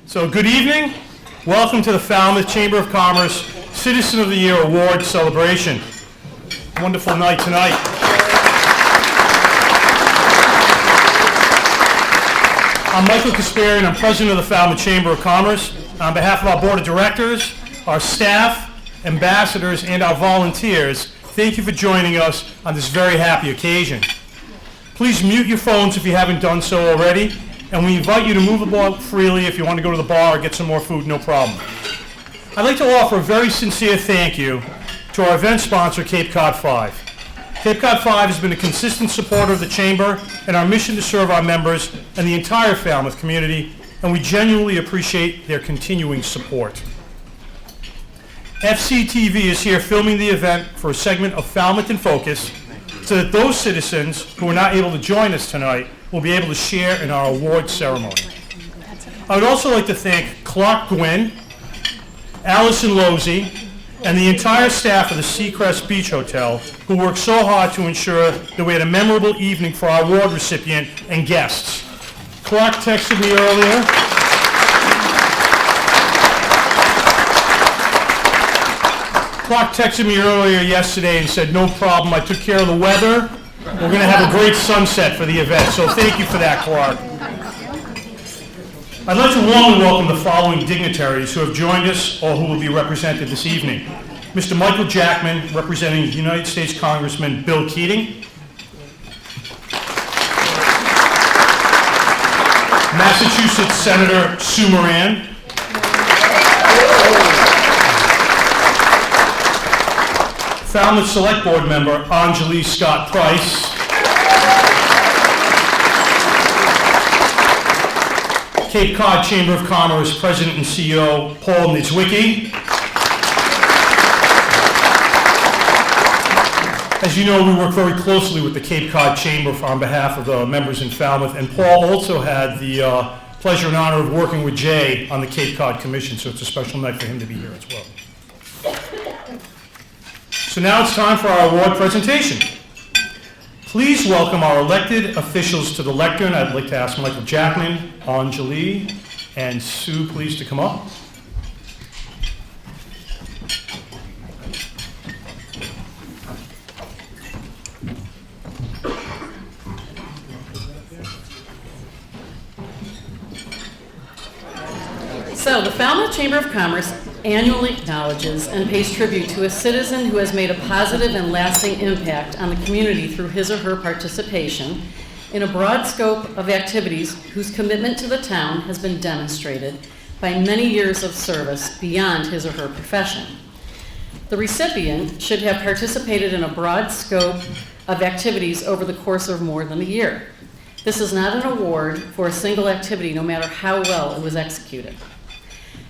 So good evening. Welcome to the Falmouth Chamber of Commerce Citizen of the Year Award celebration. Wonderful night tonight. I'm Michael Kasparian. I'm president of the Falmouth Chamber of Commerce. On behalf of our board of directors, our staff, ambassadors, and our volunteers, thank you for joining us on this very happy occasion. Please mute your phones if you haven't done so already, and we invite you to move about freely. If you want to go to the bar or get some more food, no problem. I'd like to offer a very sincere thank you to our event sponsor, Cape Cod 5. Cape Cod 5 has been a consistent supporter of the Chamber and our mission to serve our members and the entire Falmouth community, and we genuinely appreciate their continuing support. FCTV is here filming the event for a segment of Falmouth in Focus so that those citizens who are not able to join us tonight will be able to share in our award ceremony. I would also like to thank Clark Gwynn, Allison Losey, and the entire staff of the Seacrest Beach Hotel who worked so hard to ensure that we had a memorable evening for our award recipient and guests. Clark texted me earlier. Clark texted me earlier yesterday and said, no problem, I took care of the weather. We're going to have a great sunset for the event, so thank you for that, Clark. I'd like to warmly welcome the following dignitaries who have joined us or who will be represented this evening. Mr. Michael Jackman, representing United States Congressman Bill Keating. Massachusetts Senator Sue Moran. Falmouth Select Board member Anjali Scott Price. Cape Cod Chamber of Commerce President and CEO Paul Niedzwiecki. As you know, we work very closely with the Cape Cod Chamber on behalf of the members in Falmouth, and Paul also had the pleasure and honor of working with Jay on the Cape Cod Commission, so it's a special night for him to be here as well. So now it's time for our award presentation. Please welcome our elected officials to the lectern. I'd like to ask Michael Jackman, Anjali, and Sue, please, to come up. So, the Falmouth Chamber of Commerce annually acknowledges and pays tribute to a citizen who has made a positive and lasting impact on the community through his or her participation in a broad scope of activities whose commitment to the town has been demonstrated by many years of service beyond his or her profession. The recipient should have participated in a broad scope of activities over the course of more than a year. This is not an award for a single activity, no matter how well it was executed.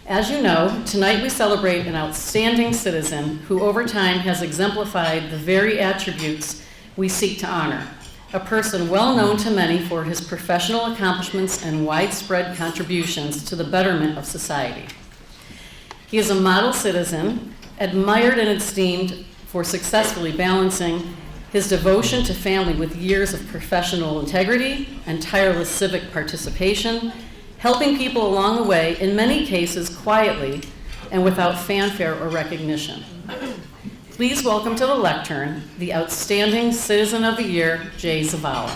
As you know, tonight we celebrate an outstanding citizen who over time has exemplified the very attributes we seek to honor. A person well known to many for his professional accomplishments and widespread contributions to the betterment of society. He is a model citizen, admired and esteemed for successfully balancing his devotion to family with years of professional integrity and tireless civic participation, helping people along the way, in many cases quietly and without fanfare or recognition. Please welcome to the lectern the outstanding Citizen of the Year, Jay Zavala.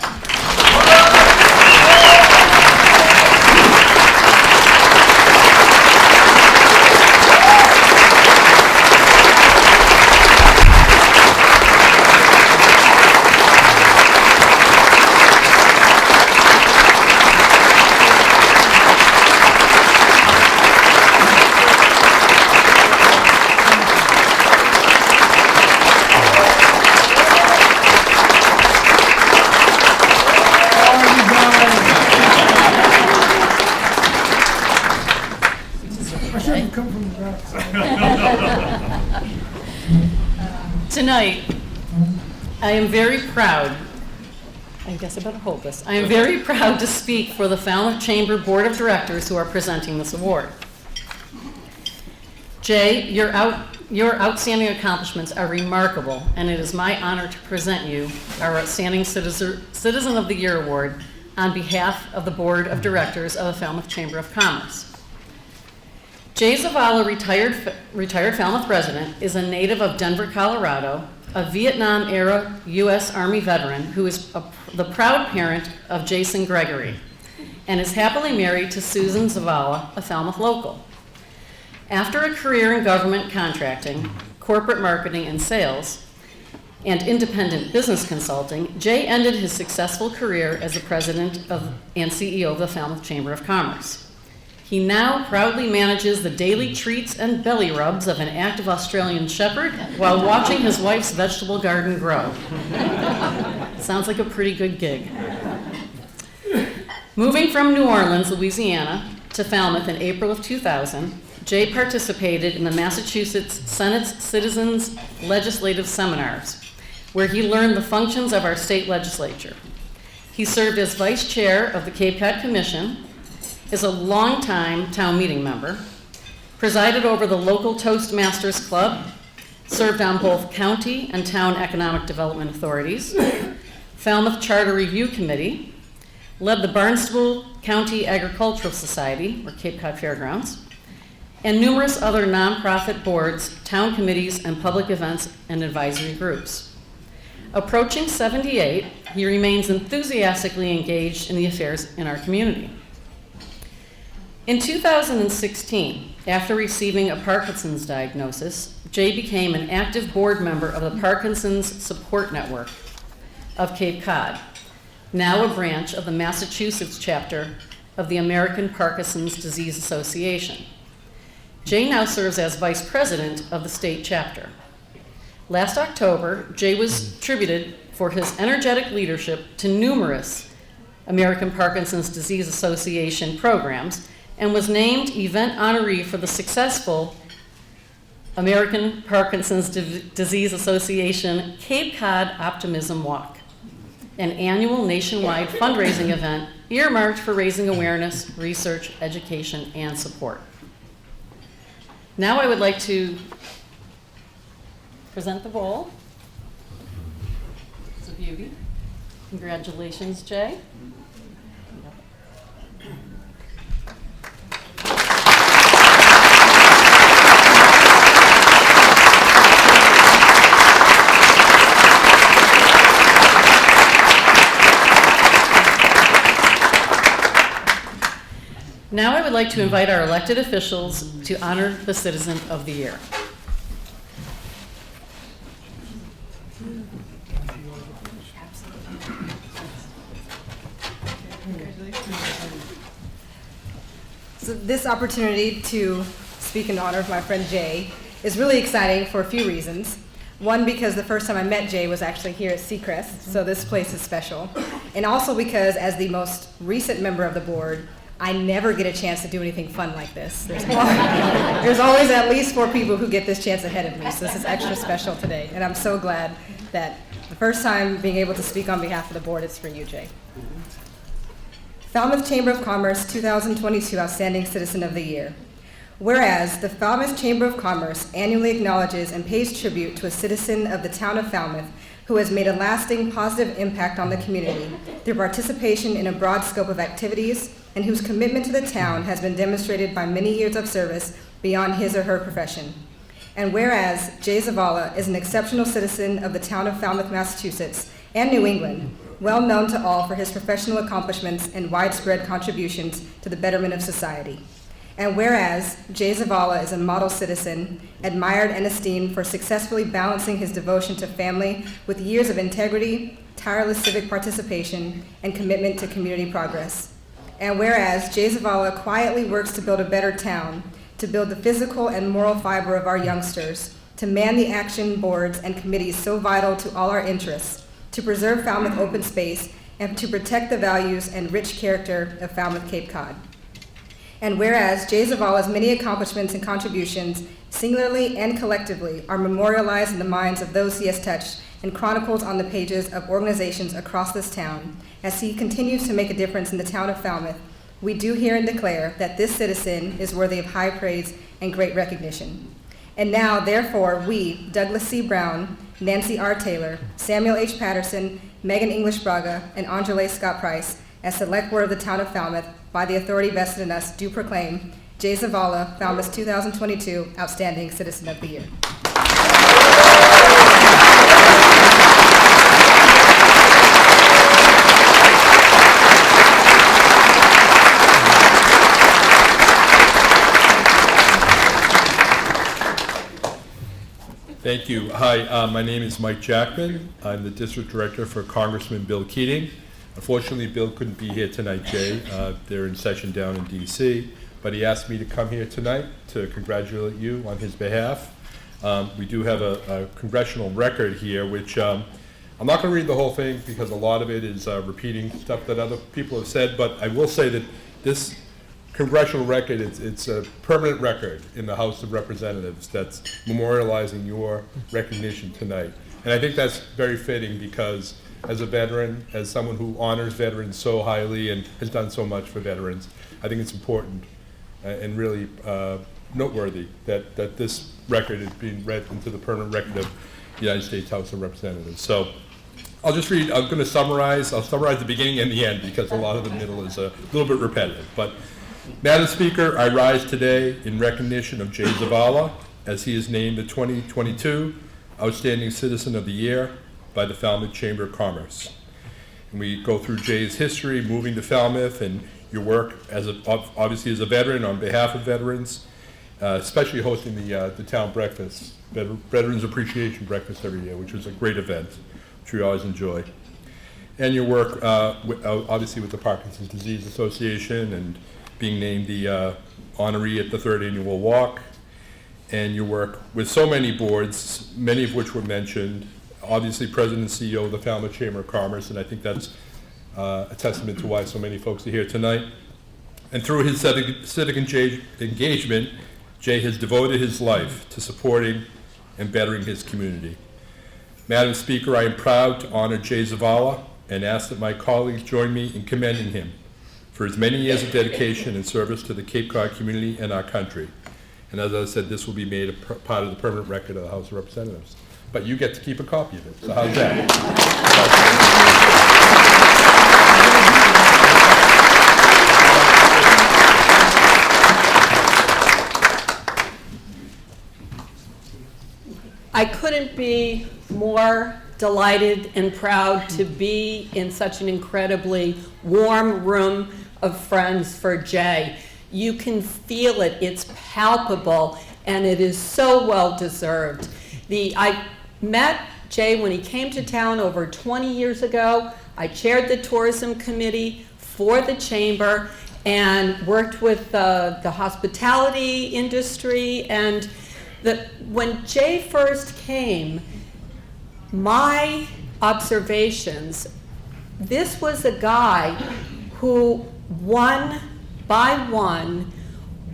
Tonight, I am very proud, I guess I better hold this. I am very proud to speak for the Falmouth Chamber Board of Directors who are presenting this award. Jay, your outstanding accomplishments are remarkable, and it is my honor to present you our Outstanding Citizen of the Year Award on behalf of the Board of Directors of the Falmouth Chamber of Commerce. Jay Zavala, retired Falmouth resident, is a native of Denver, Colorado, a Vietnam-era U.S. Army veteran who is the proud parent of Jason Gregory and is happily married to Susan Zavala, a Falmouth local. After a career in government contracting, corporate marketing and sales, and independent business consulting, Jay ended his successful career as the president and CEO of the Falmouth Chamber of Commerce. He now proudly manages the daily treats and belly rubs of an active Australian shepherd while watching his wife's vegetable garden grow. Sounds like a pretty good gig. Moving from New Orleans, Louisiana, to Falmouth in April of 2000, Jay participated in the Massachusetts Senate's Citizens Legislative Seminars, where he learned the functions of our state legislature. He served as vice chair of the Cape Cod Commission, is a longtime town meeting member, presided over the local Toastmasters Club, served on both county and town economic development authorities, Falmouth Charter Review Committee, led the Barnstable County Agricultural Society, or Cape Cod Fairgrounds, and numerous other nonprofit boards, town committees, and public events and advisory groups. Approaching 78, he remains enthusiastically engaged in the affairs in our community. In 2016, after receiving a Parkinson's diagnosis, Jay became an active board member of the Parkinson's Support Network of Cape Cod, now a branch of the Massachusetts chapter of the American Parkinson's Disease Association. Jay now serves as vice president of the state chapter. Last October, Jay was attributed for his energetic leadership to numerous American Parkinson's Disease Association programs and was named event honoree for the successful American Parkinson's Disease Association Cape Cod Optimism Walk, an annual nationwide fundraising event earmarked for raising awareness, research, education, and support. Now I would like to present the bowl. It's a beauty. Congratulations, Jay. Now I would like to invite our elected officials to honor the Citizen of the Year. So this opportunity to speak in honor of my friend Jay is really exciting for a few reasons. One, because the first time I met Jay was actually here at Seacrest, so this place is special. And also because as the most recent member of the board, I never get a chance to do anything fun like this. There's always at least 4 people who get this chance ahead of me, so this is extra special today. And I'm so glad that the first time being able to speak on behalf of the board is for you, Jay. Falmouth Chamber of Commerce 2022 Outstanding Citizen of the Year. Whereas the Falmouth Chamber of Commerce annually acknowledges and pays tribute to a citizen of the town of Falmouth who has made a lasting positive impact on the community through participation in a broad scope of activities and whose commitment to the town has been demonstrated by many years of service beyond his or her profession. And whereas Jay Zavala is an exceptional citizen of the town of Falmouth, Massachusetts, and New England, well known to all for his professional accomplishments and widespread contributions to the betterment of society. And whereas Jay Zavala is a model citizen, admired and esteemed for successfully balancing his devotion to family with years of integrity, tireless civic participation, and commitment to community progress. And whereas Jay Zavala quietly works to build a better town, to build the physical and moral fiber of our youngsters, to man the action boards and committees so vital to all our interests, to preserve Falmouth open space, and to protect the values and rich character of Falmouth Cape Cod. And whereas Jay Zavala's many accomplishments and contributions, singularly and collectively, are memorialized in the minds of those he has touched and chronicled on the pages of organizations across this town, as he continues to make a difference in the town of Falmouth, we do hear and declare that this citizen is worthy of high praise and great recognition. And now, therefore, we, Douglas C. Brown, Nancy R. Taylor, Samuel H. Patterson, Megan English Braga, and Angela Scott Price, as select board of the town of Falmouth, by the authority vested in us, do proclaim, Jay Zavala, Falmouth 2022 Outstanding Citizen of the Year. Thank you. Hi, my name is Mike Jackman. I'm the District Director for Congressman Bill Keating. Unfortunately, Bill couldn't be here tonight, Jay. They're in session down in D.C., but he asked me to come here tonight to congratulate you on his behalf. We do have a congressional record here, which I'm not going to read the whole thing because a lot of it is repeating stuff that other people have said, but I will say that this congressional record, it's a permanent record in the House of Representatives that's memorializing your recognition tonight. And I think that's very fitting because as a veteran, as someone who honors veterans so highly and has done so much for veterans, I think it's important and really noteworthy that this record is being read into the permanent record of the United States House of Representatives. So I'll just read, I'm going to summarize. I'll summarize the beginning and the end because a lot of the middle is a little bit repetitive. But Madam Speaker, I rise today in recognition of Jay Zavala as he is named the 2022 Outstanding Citizen of the Year by the Falmouth Chamber of Commerce. And we go through Jay's history, moving to Falmouth, and your work as obviously as a veteran on behalf of veterans, especially hosting the town breakfast, Veterans Appreciation Breakfast every year, which was a great event, which we always enjoy. And your work obviously with the Parkinson's Disease Association and being named the honoree at the 3rd Annual Walk, and your work with so many boards, many of which were mentioned, obviously President and CEO of the Falmouth Chamber of Commerce, and I think that's a testament to why so many folks are here tonight. And through his civic engagement, Jay has devoted his life to supporting and bettering his community. Madam Speaker, I am proud to honor Jay Zavala and ask that my colleagues join me in commending him for his many years of dedication and service to the Cape Cod community and our country. And as I said, this will be made a part of the permanent record of the House of Representatives. But you get to keep a copy of it, so how's that? I couldn't be more delighted and proud to be in such an incredibly warm room of friends for Jay. You can feel it, it's palpable, and it is so well deserved. I met Jay when he came to town over 20 years ago. I chaired the tourism committee for the chamber and worked with the hospitality industry. And when Jay first came, my observations, this was a guy who one by one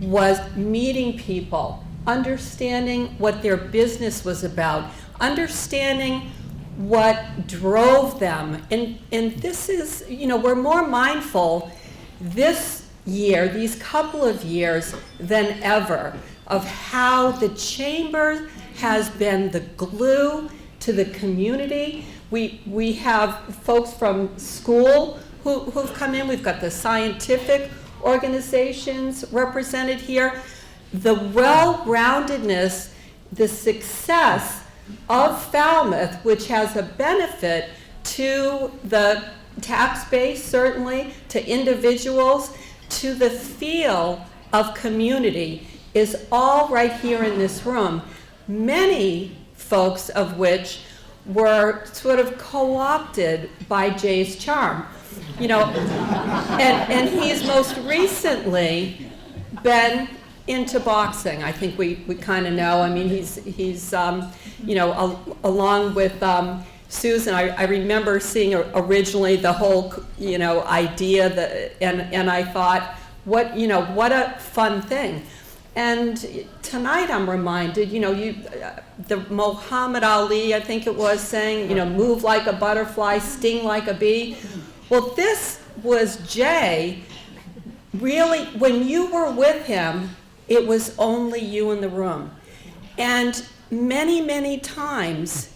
was meeting people, understanding what their business was about, understanding what drove them. And this is, we're more mindful this year, these couple of years, than ever of how the chamber has been the glue to the community. We have folks from school who've come in. We've got the scientific organizations represented here. The well-roundedness, the success of Falmouth, which has a benefit to the tax base, certainly, to individuals, to the feel of community, is all right here in this room. Many folks of which were sort of co-opted by Jay's charm. And he's most recently been into boxing. I think we kind of know. I mean, he's along with Susan. I remember seeing originally the whole idea that, and I thought, what a fun thing. And tonight I'm reminded, the Muhammad Ali, I think it was, saying, move like a butterfly, sting like a bee. Well, this was Jay. Really, when you were with him, it was only you in the room. And many, many times,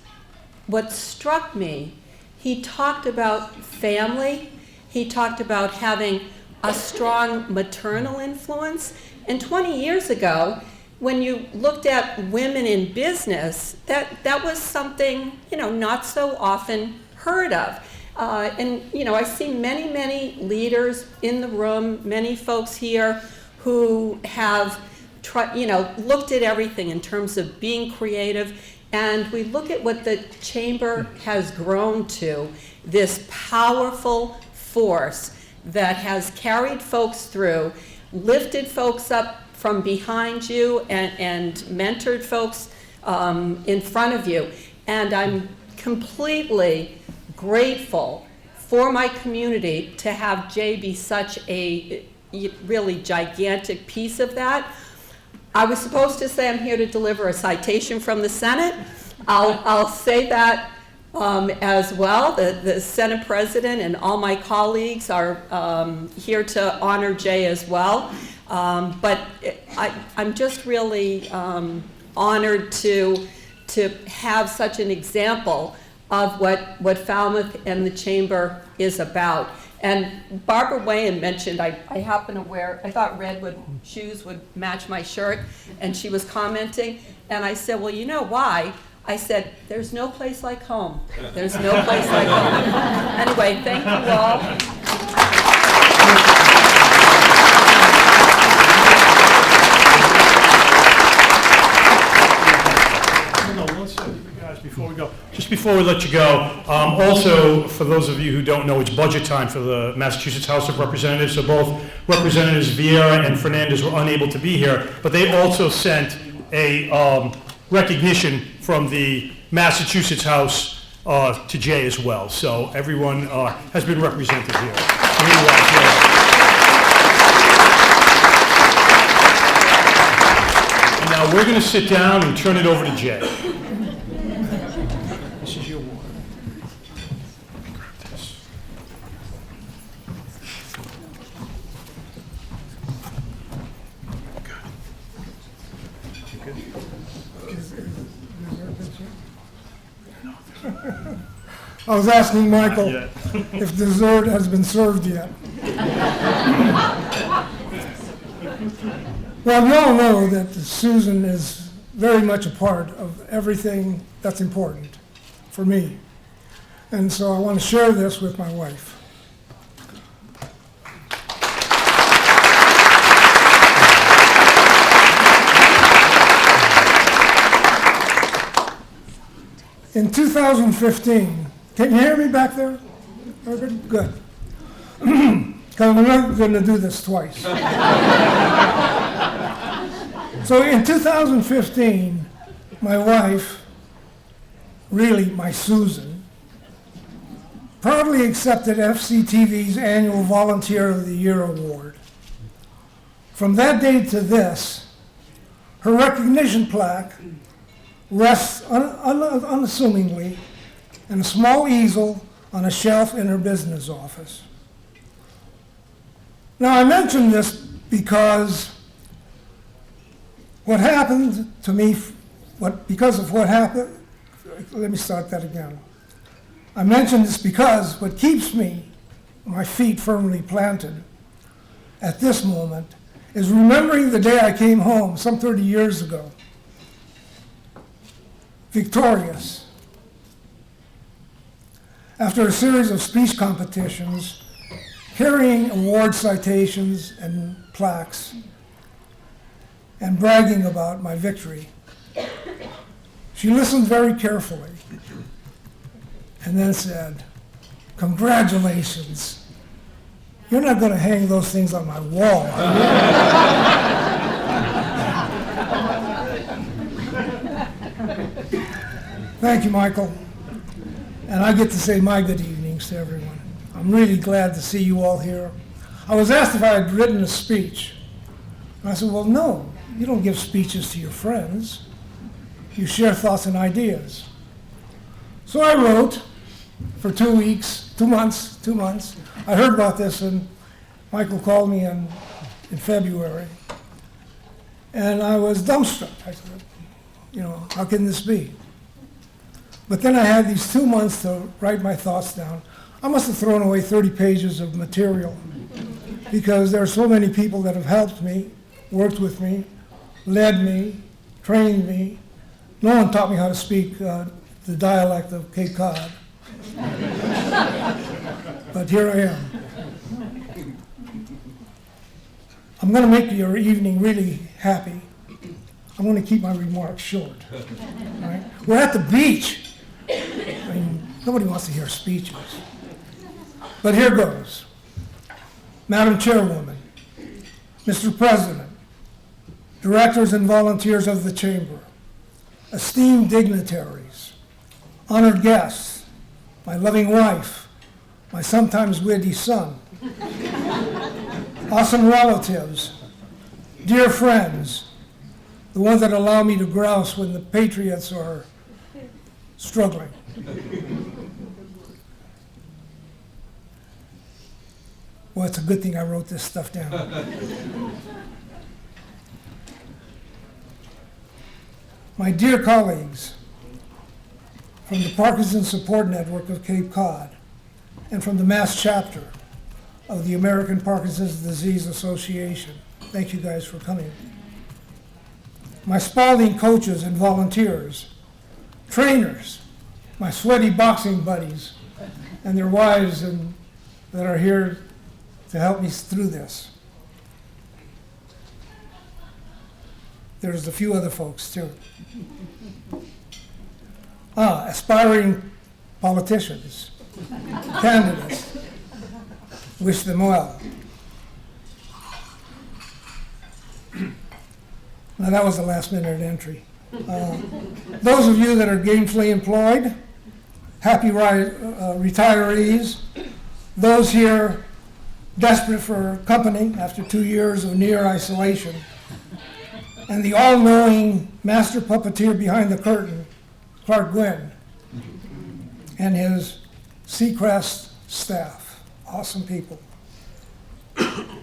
what struck me, he talked about family. He talked about having a strong maternal influence. And 20 years ago, when you looked at women in business, that was something, not so often heard of. And I see many leaders in the room, many folks here who have looked at everything in terms of being creative. And we look at what the Chamber has grown to, this powerful force that has carried folks through, lifted folks up from behind you, and mentored folks in front of you. And I'm completely grateful for my community to have Jay be such a really gigantic piece of that. I was supposed to say I'm here to deliver a citation from the Senate. I'll say that as well. The Senate President and all my colleagues are here to honor Jay as well. But I'm just really honored to have such an example of what Falmouth and the Chamber is about. And Barbara Wayne mentioned I happen to wear, I thought red shoes would match my shirt, and she was commenting, and I said, well, you know why? I said, there's no place like home. There's no place like home. Anyway, thank you all. Before we go, just before we let you go, also for those of you who don't know, it's budget time for the Massachusetts House of Representatives. So both Representatives Vieira and Fernandez were unable to be here, but they also sent a recognition from the Massachusetts House to Jay as well. So everyone has been represented here. And now we're going to sit down and turn it over to Jay. This is your water. Let me grab this. Good. You good? I was asking Not Michael yet. if dessert has been served yet. Well, we all know that Susan is very much a part of everything that's important for me. And so I want to share this with my wife. In 2015, can you hear me back there? Everybody? Good. Because we're not going to do this twice. So in 2015, my wife, really my Susan, proudly accepted FCTV's annual Volunteer of the Year award. From that day to this, her recognition plaque rests unassumingly in a small easel on a shelf in her business office. Now, I mention this because what happened to me, because of what happened, let me start that again. I mention this because what keeps me, my feet firmly planted at this moment, is remembering the day I came home some 30 years ago, victorious, after a series of speech competitions, carrying award citations and plaques, and bragging about my victory. She listened very carefully and then said, "Congratulations. You're not going to hang those things on my wall, are you?" Thank you, Michael. And I get to say my good evenings to everyone. I'm really glad to see you all here. I was asked if I had written a speech. And I said, well, no, you don't give speeches to your friends. You share thoughts and ideas. So I wrote for 2 weeks, 2 months. I heard about this and Michael called me in February. And I was dumbstruck. I said, how can this be? But then I had these 2 months to write my thoughts down. I must have thrown away 30 pages of material. because there are so many people that have helped me, worked with me, led me, trained me. No one taught me how to speak the dialect of Cape Cod. But here I am. I'm going to make your evening really happy. I'm going to keep my remarks short. All right? We're at the beach. I mean, nobody wants to hear speeches. But here goes. Madam Chairwoman, Mr. President, directors and volunteers of the Chamber, esteemed dignitaries, honored guests, my loving wife, my sometimes witty son, awesome relatives, dear friends, the ones that allow me to grouse when the Patriots are struggling. Well, it's a good thing I wrote this stuff down. My dear colleagues from the Parkinson Support Network of Cape Cod and from the Mass Chapter of the American Parkinson's Disease Association, thank you guys for coming. My Spalding coaches and volunteers, trainers, my sweaty boxing buddies, and their wives that are here to help me through this. There's a few other folks too. Aspiring politicians, candidates, wish them well. Now that was a last minute entry. Those of you that are gainfully employed, happy retirees, those here desperate for company after 2 years of near isolation, and the all-knowing master puppeteer behind the curtain, Clark Gwynn, and his Seacrest staff, awesome people.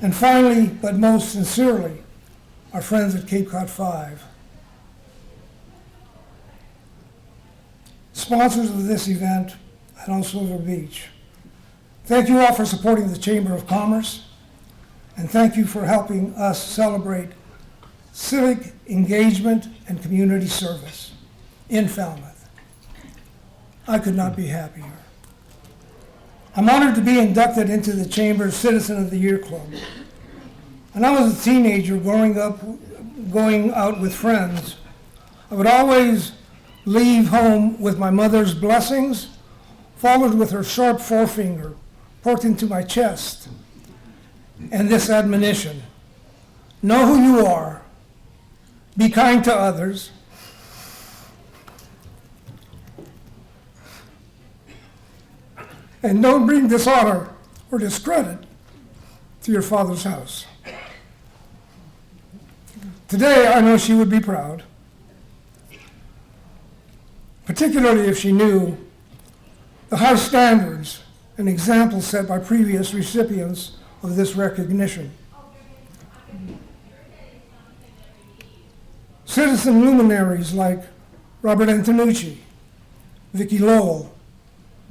And finally, but most sincerely, our friends at Cape Cod 5. Sponsors of this event at Old Silver Beach. Thank you all for supporting the Chamber of Commerce, and thank you for helping us celebrate civic engagement and community service in Falmouth. I could not be happier. I'm honored to be inducted into the Chamber's Citizen of the Year Club. When I was a teenager going out with friends, I would always leave home with my mother's blessings, followed with her sharp forefinger poked into my chest, and this admonition: know who you are, be kind to others, and don't bring dishonor or discredit to your father's house. Today, I know she would be proud, particularly if she knew the high standards and examples set by previous recipients of this recognition. Citizen luminaries like Robert Antonucci, Vicki Lowell,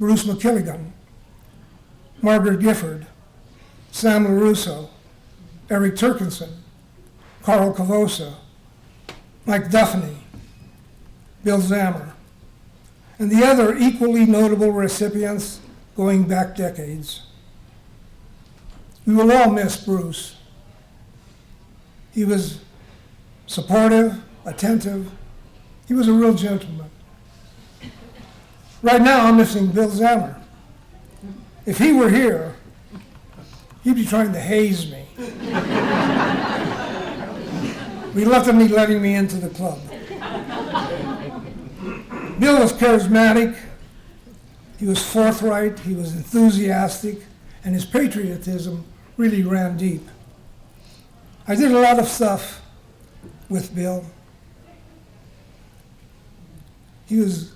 Bruce McKilligan, Margaret Gifford, Sam LaRusso, Eric Turkinson, Carl Cavosa, Mike Duffney, Bill Zammer, and the other equally notable recipients going back decades. We will all miss Bruce. He was supportive, attentive. He was a real gentleman. Right now, I'm missing Bill Zammer. If he were here, he'd be trying to haze me. Reluctantly letting me into the club. Bill was charismatic, he was forthright, he was enthusiastic, and his patriotism really ran deep. I did a lot of stuff with Bill. He was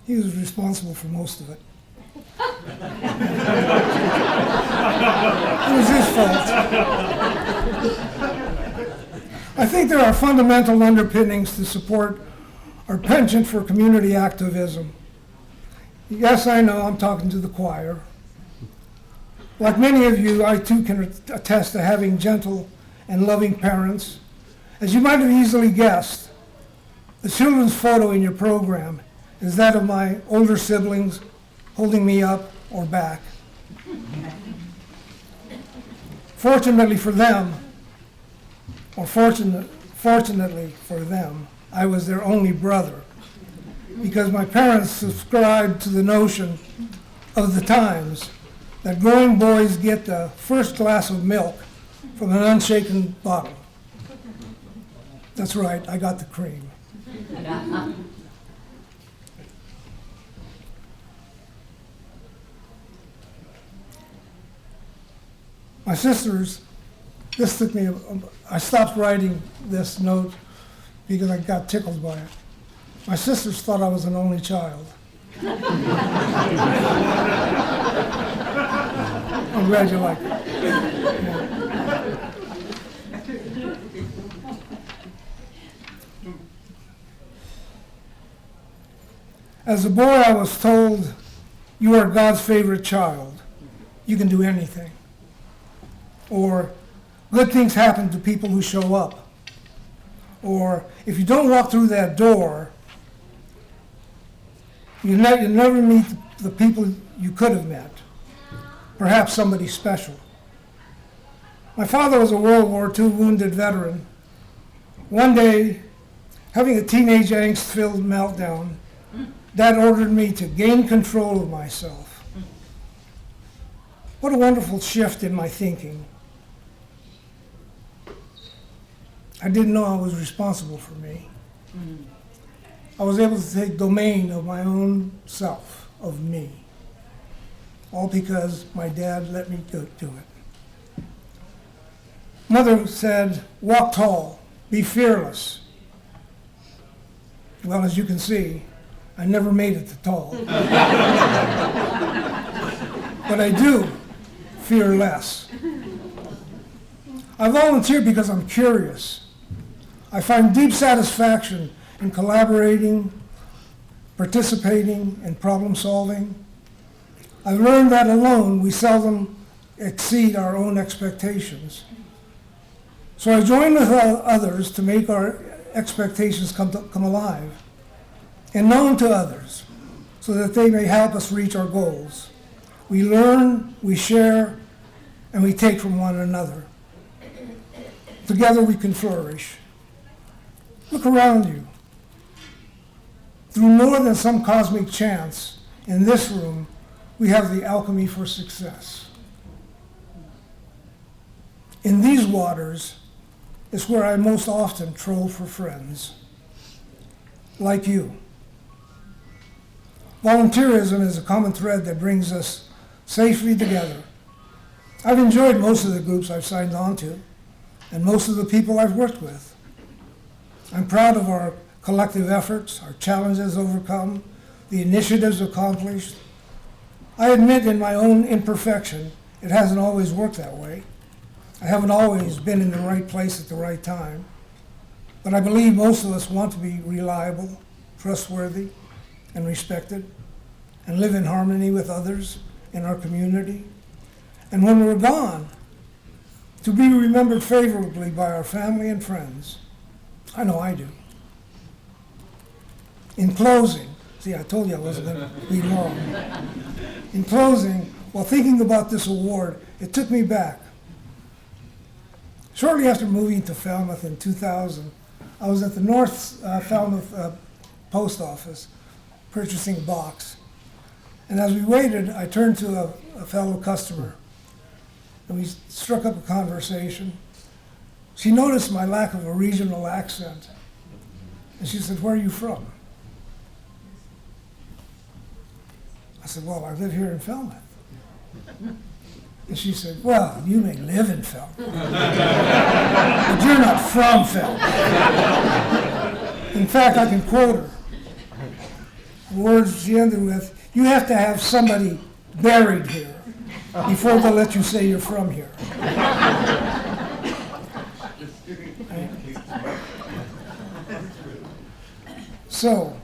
responsible for most of it. It was his fault. I think there are fundamental underpinnings to support our penchant for community activism. Yes, I know I'm talking to the choir. Like many of you, I too can attest to having gentle and loving parents. As you might have easily guessed, the children's photo in your program is that of my older siblings holding me up or back. Fortunately for them, or fortunately for them, I was their only brother, because my parents subscribed to the notion of the times that growing boys get the first glass of milk from an unshaken bottle. That's right, I got the cream. My sisters, this took me, I stopped writing this note because I got tickled by it. My sisters thought I was an only child. I'm glad you like it. As a boy, I was told, you are God's favorite child. You can do anything. Or, good things happen to people who show up. Or, if you don't walk through that door, you never meet the people you could have met. Perhaps somebody special. My father was a World War II wounded veteran. One day, having a teenage angst-filled meltdown, Dad ordered me to gain control of myself. What a wonderful shift in my thinking. I didn't know I was responsible for me. I was able to take domain of my own self, of me. All because my dad let me do it. Mother said, walk tall, be fearless. Well, as you can see, I never made it to tall. But I do fear less. I volunteer because I'm curious. I find deep satisfaction in collaborating, participating, and problem solving. I've learned that alone we seldom exceed our own expectations. So I join with others to make our expectations come alive and known to others so that they may help us reach our goals. We learn, we share, and we take from one another. Together we can flourish. Look around you. Through more than some cosmic chance, in this room, we have the alchemy for success. In these waters is where I most often troll for friends, like you. Volunteerism is a common thread that brings us safely together. I've enjoyed most of the groups I've signed on to, and most of the people I've worked with. I'm proud of our collective efforts, our challenges overcome, the initiatives accomplished. I admit in my own imperfection, it hasn't always worked that way. I haven't always been in the right place at the right time. But I believe most of us want to be reliable, trustworthy, and respected, and live in harmony with others in our community. And when we're gone, to be remembered favorably by our family and friends. I know I do. In closing, see, I told you I wasn't going to be long. In closing, while thinking about this award, it took me back. Shortly after moving to Falmouth in 2000, I was at the North Falmouth post office purchasing a box. And as we waited, I turned to a fellow customer, and we struck up a conversation. She noticed my lack of a regional accent, and she said, "Where are you from?" I said, "Well, I live here in Falmouth." And she said, "Well, you may live in Falmouth, but you're not from Falmouth." In fact, I can quote her. The words she ended with, "You have to have somebody buried here before they'll let you say you're from here." So,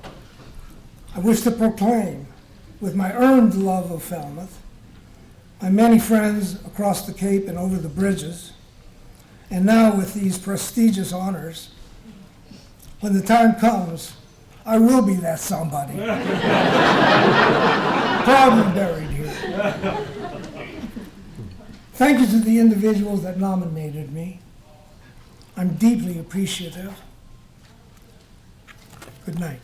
I wish to proclaim, with my earned love of Falmouth, my many friends across the Cape and over the bridges, and now with these prestigious honors, when the time comes, I will be that somebody. Proudly buried here. Thank you to the individuals that nominated me. I'm deeply appreciative. Good night.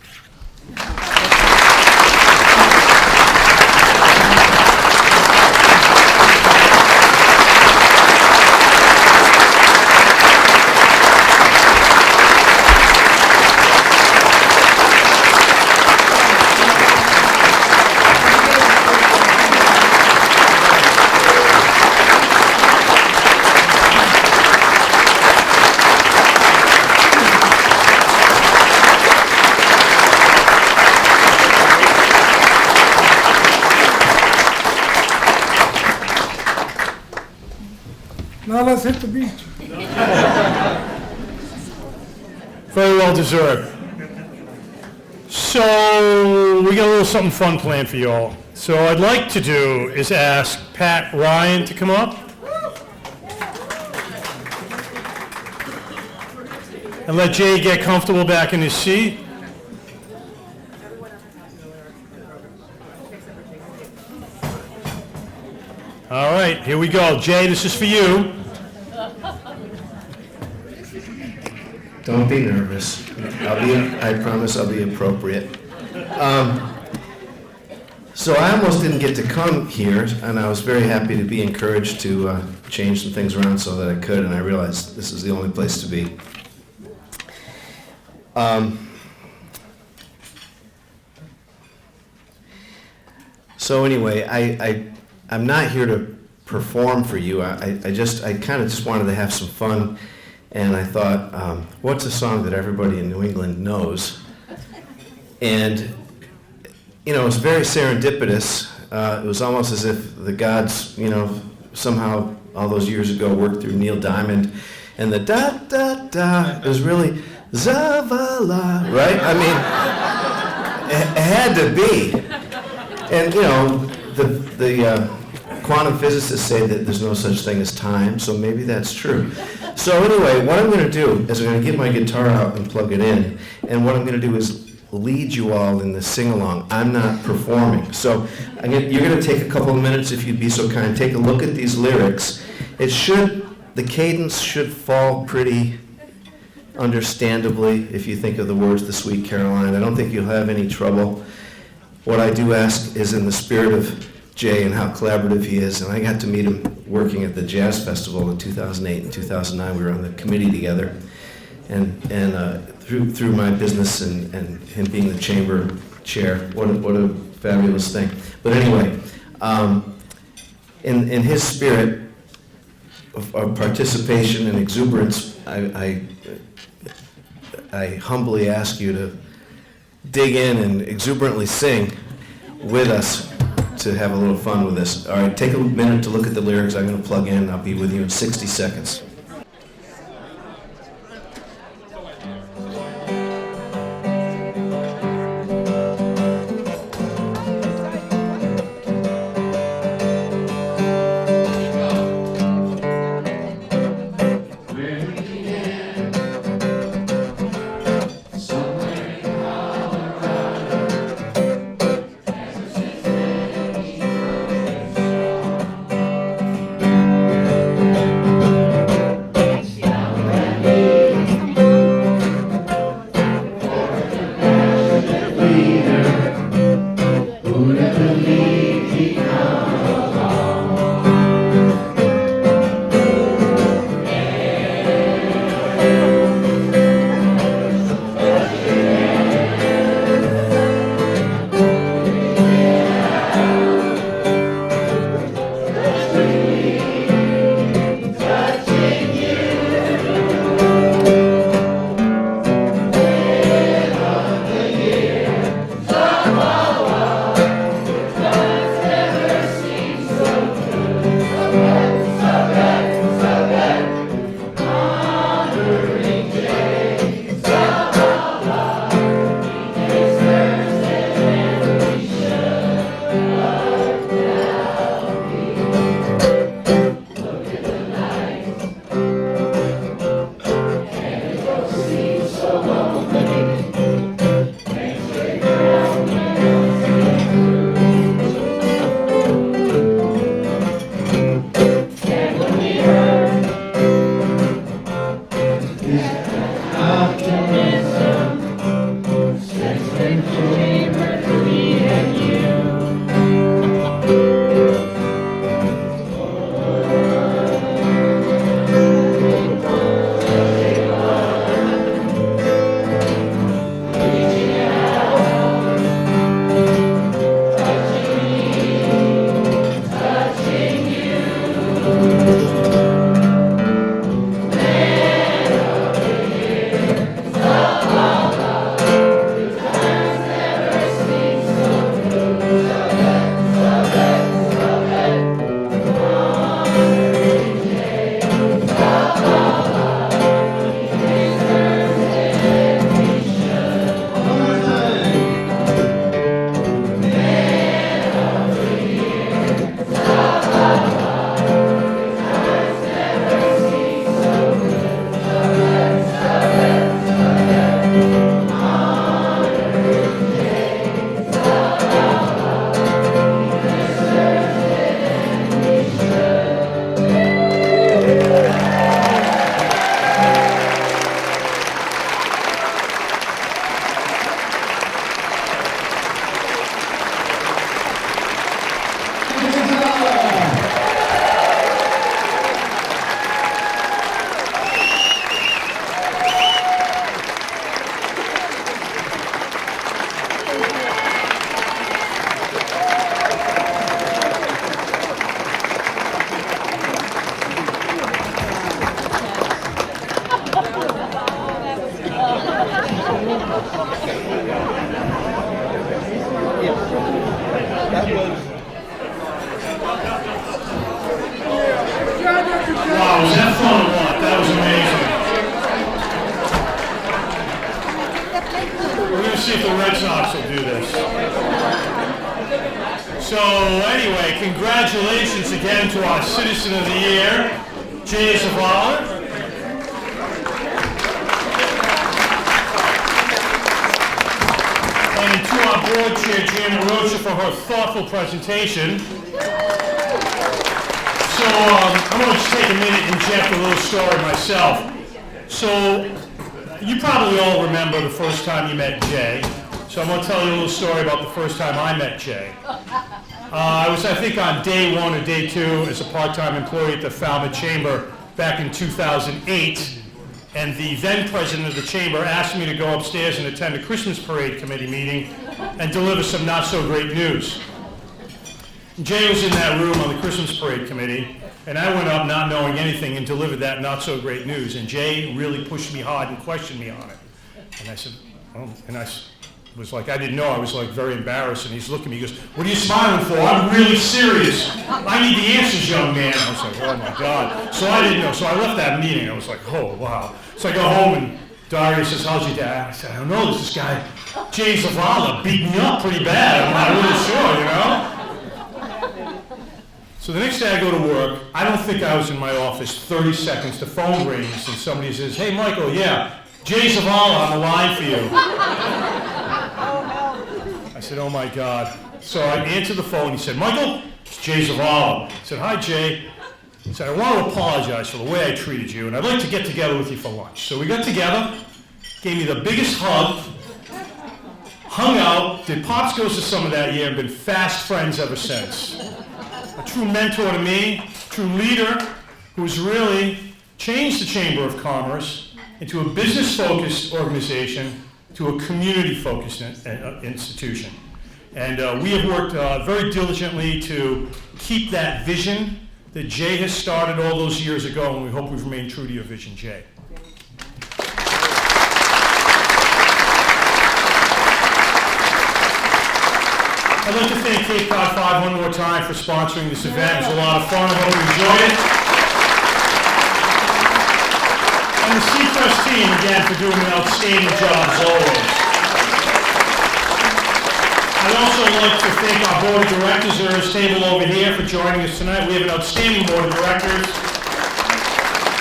Now let's hit the beach. Very well deserved. So we got a little something fun planned for you all. So I'd like to do is ask Pat Ryan to come up. And let Jay get comfortable back in his seat. All right, here we go. Jay, this is for you. Don't be nervous. I promise I'll be appropriate. So I almost didn't get to come here, and I was very happy to be encouraged to change some things around so that I could, and I realized this is the only place to be. So anyway, I'm not here to perform for you. I kind of just wanted to have some fun, and I thought, what's a song that everybody in New England knows? And you know, it was very serendipitous. It was almost as if the gods, you know, somehow all those years ago worked through Neil Diamond, and the da da da was really Zavala, right? I mean, it had to be. And you know, the quantum physicists say that there's no such thing as time, so maybe that's true. So anyway, what I'm going to do is I'm going to get my guitar out and plug it in, and what I'm going to do is lead you all in the sing-along. I'm not performing. So you're going to take a couple of minutes, if you'd be so kind, take a look at these lyrics. The cadence should fall pretty understandably if you think of the words, the Sweet Caroline. I don't think you'll have any trouble. What I do ask is in the spirit of Jay and how collaborative he is, and I got to meet him working at the Jazz Festival in 2008 and 2009. We were on the committee together, and through my business and him being the chamber chair, what a fabulous thing. But anyway, in his spirit of participation and exuberance, I humbly ask you to dig in and exuberantly sing with us to have a little fun with this. All right, take a minute to look at the lyrics. I'm going to plug in. I'll be with you in 60 seconds. Wow, was that fun or what? That was amazing. We're going to see if the Red Sox will do this. So anyway, congratulations again to our Citizen of the Year, Jay Zavala. And to our board chair, Janet Rocha, for her thoughtful presentation. So I'm going to just take a minute and inject a little story myself. So you probably all remember the first time you met Jay. So I'm going to tell you a little story about the first time I met Jay. I was, I think, on day one or day two as a part-time employee at the Falmouth Chamber back in 2008. And the then president of the chamber asked me to go upstairs and attend a Christmas parade committee meeting and deliver some not-so-great news. Jay was in that room on the Christmas parade committee, and I went up not knowing anything and delivered that not-so-great news. And Jay really pushed me hard and questioned me on it. And I said, oh, and I was like, I didn't know. I was like very embarrassed. And he's looking at me, he goes, what are you smiling for? I'm really serious. I need the answers, young man. I was like, oh my God. So I didn't know. So I left that meeting. I was like, oh, wow. So I go home and Daria says, how's your dad? I said, I don't know. There's this guy, Jay Zavala, beat me up pretty bad. I'm not really sure, you know? So the next day I go to work. I don't think I was in my office 30 seconds. The phone rings and somebody says, hey, Michael, yeah, Jay Zavala on the line for you. I said, oh my God. So I answered the phone. He said, Michael, it's Jay Zavala. I said, hi, Jay. He said, I want to apologize for the way I treated you, and I'd like to get together with you for lunch. So we got together, gave me the biggest hug, hung out, did Pops Goes to Summer that year, and been fast friends ever since. A true mentor to me, true leader, who's really changed the Chamber of Commerce into a business-focused organization to a community-focused institution. And we have worked very diligently to keep that vision that Jay has started all those years ago, and we hope we've remained true to your vision, Jay. I'd like to thank Cape Cod 5 one more time for sponsoring this event. It was a lot of fun. I hope you enjoyed it. And the Seacrest team, again, for doing an outstanding job as always. I'd also like to thank our board of directors at this table over here for joining us tonight. We have an outstanding board of directors.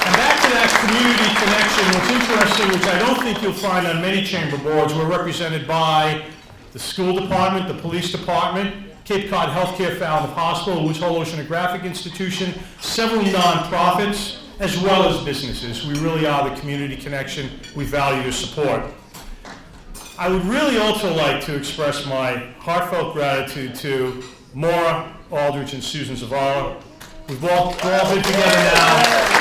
And back to that community connection, what's interesting, which I don't think you'll find on many chamber boards, we're represented by the school department, the police department, Cape Cod Healthcare Falmouth Hospital, Woods Hole Oceanographic Institution, several nonprofits, as well as businesses. We really are the community connection. We value your support. I would really also like to express my heartfelt gratitude to Maura Aldridge and Susan Zavala. We've all been together now.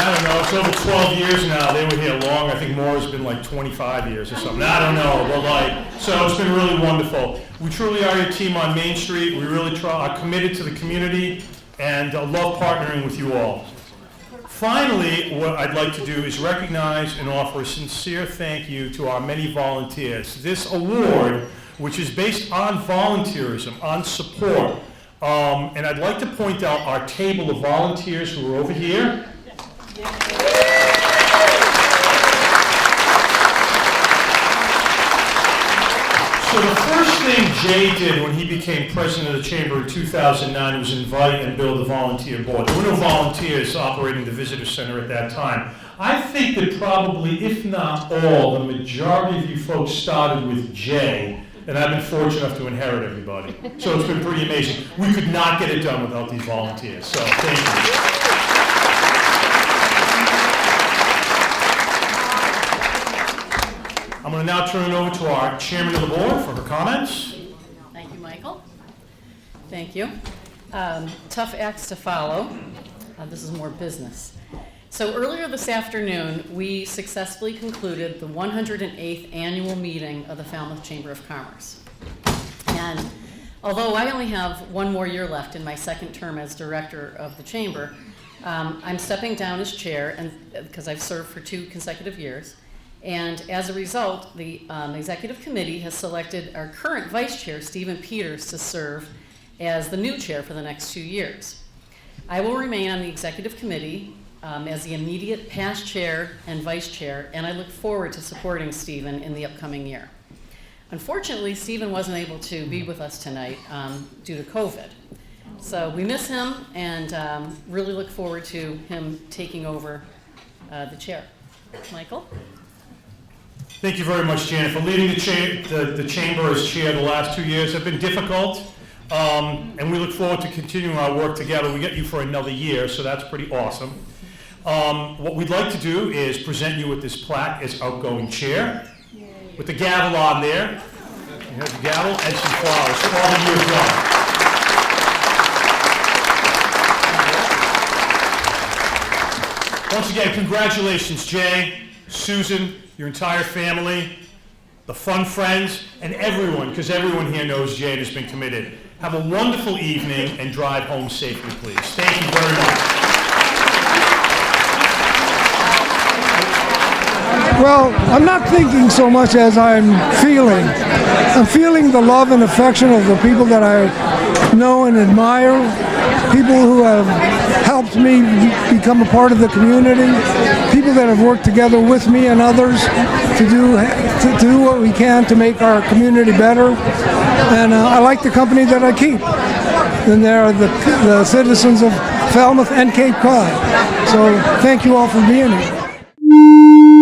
I don't know, it's over 12 years now. They were here long. I think Maura's been like 25 years or something. I don't know, but so it's been really wonderful. We truly are your team on Main Street. We really are committed to the community and love partnering with you all. Finally, what I'd like to do is recognize and offer a sincere thank you to our many volunteers. This award, which is based on volunteerism, on support, and I'd like to point out our table of volunteers who are over here. So the first thing Jay did when he became president of the Chamber in 2009 was invite and build a volunteer board. There were no volunteers operating the visitor center at that time. I think that probably, if not all, the majority of you folks started with Jay, and I've been fortunate enough to inherit everybody. So it's been pretty amazing. We could not get it done without these volunteers, so thank you. I'm going to now turn it over to our chairman of the board for her comments. Thank you, Michael. Thank you. Tough acts to follow. This is more business. So earlier this afternoon, we successfully concluded the 108th annual meeting of the Falmouth Chamber of Commerce. And although I only have one more year left in my second term as director of the Chamber, I'm stepping down as chair because I've served for 2 consecutive years. And as a result, the executive committee has selected our current vice chair, Stephen Peters, to serve as the new chair for the next 2 years. I will remain on the executive committee as the immediate past chair and vice chair, and I look forward to supporting Stephen in the upcoming year. Unfortunately, Stephen wasn't able to be with us tonight due to COVID. So we miss him and really look forward to him taking over the chair. Michael? Thank you very much, Janet, for leading the chamber as chair the last 2 years. Have been difficult, and we look forward to continuing our work together. We get you for another year, so that's pretty awesome. What we'd like to do is present you with this plaque as outgoing chair, with the gavel on there. You have the gavel and some flowers for all the years done. Once again, congratulations, Jay, Susan, your entire family, the fun friends, and everyone, because everyone here knows Jay has been committed. Have a wonderful evening and drive home safely, please. Thank you very much. Well, I'm not thinking so much as I'm feeling. I'm feeling the love and affection of the people that I know and admire, people who have helped me become a part of the community, people that have worked together with me and others to do what we can to make our community better. And I like the company that I keep. And they're the citizens of Falmouth and Cape Cod. So thank you all for being here.